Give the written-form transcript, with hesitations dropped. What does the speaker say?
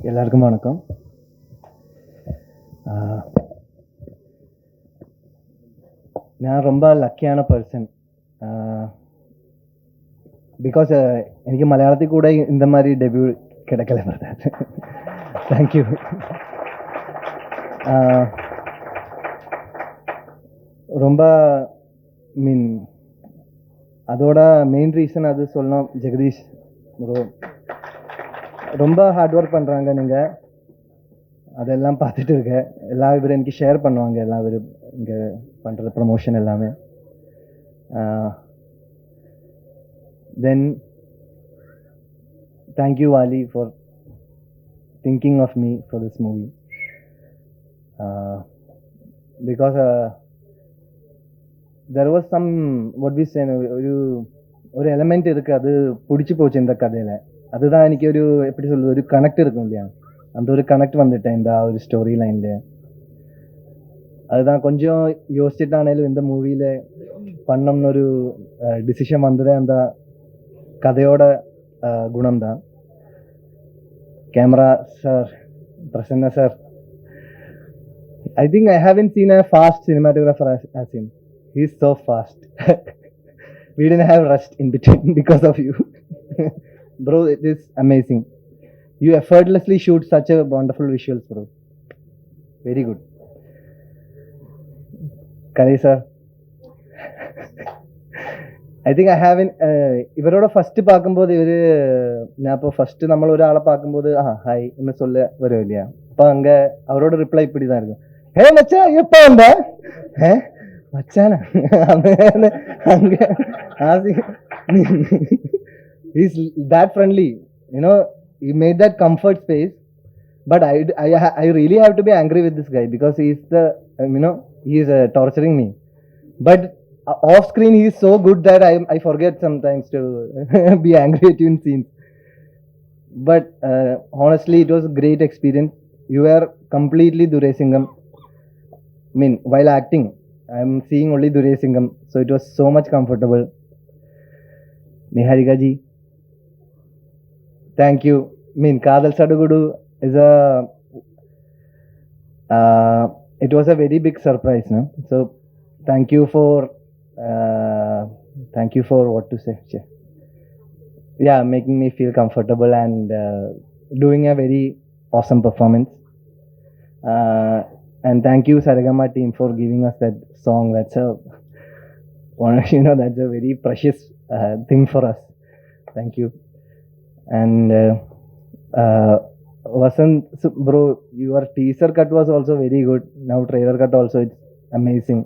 எல்லாருக்கும் வணக்கம். ഞാൻ ரொம்ப ലക്കിയാണ് പേഴ്സൺ. பிகாஸ் എനിക്ക് മലയാളത്തിൽ கூட இந்த மாதிரி டெபியூ கிடைக்கல. தேங்க்யூ. ரொம்ப மீன் அதோட மெயின் ரீசன் அது சொல்லணும், ஜெகதீஷ் ப்ரோ ரொம்ப ஹார்ட் ஒர்க் பண்ணுறாங்க. நீங்கள் அதெல்லாம் பார்த்துட்டு இருக்கேன். எல்லா பேரும் எனக்கு ஷேர் பண்ணுவாங்க, எல்லா பேரும் இங்கே பண்ணுற ப்ரமோஷன் எல்லாமே. Then thank you Vaali for thinking of me for this movie, because there was some what we say ഒരു എലമെന്റ് ഇருக்கு, അത് പിടിച്ചു പോச்சு இந்த கதையில. அதுதான் എനിക്ക് ഒരു எப்படி சொல்றது, ഒരു கனெக்ட் இருக்கும் இல்லையா, அந்த ஒரு கனெக்ட் வந்துட்டேன் இந்த ஒரு ஸ்டோரி லைன்ல. அதுதான் கொஞ்சம் யோசிச்சுட்டாണേലും இந்த மூவில பண்ணணும்னு டிசிஷன் வந்ததே அந்த கதையோட குணம் தான். Camera sir, Prasanna sir, I think I haven't seen a fast cinematographer as him. He's so fast. We didn't have rest in between because of you. Bro, it is amazing. You effortlessly shoot such a wonderful visuals, bro. Very good. Kari sir, I think I have ഇവരോട് first பார்க்கும்போது ഞാൻ ഇപ്പോൾ first നമ്മൾ ഒരാളെ பார்க்கும்போது hi എന്ന് சொல்ல வரும் இல்லையா, அப்போ அங்கே அவரோட ரிப்ளை இப்படி தான் இருக்கும், ஹே மச்சா எப்போ வந்த, ஹே மச்சானா அங்கே is that friendly, you know, he made that comfort space. But I really have to be angry with this guy because he is the he is torturing me. But off screen he is so good that I forget sometimes to be angry at you in scenes. But honestly it was a great experience. You were completely Durai Singham. I mean, while acting I am seeing only Durai Singham, so it was so much comfortable. Niharika ji, thank you. I mean, Kadal Sadugudu is it was a very big surprise, no? So thank you for what to say, yeah, making me feel comfortable and doing a very awesome performance. And thank you Saregama team for giving us that song. That's that's a very precious thing for us. Thank you. And Vasant bro, your teaser cut was also very good. Now trailer cut also, it's amazing.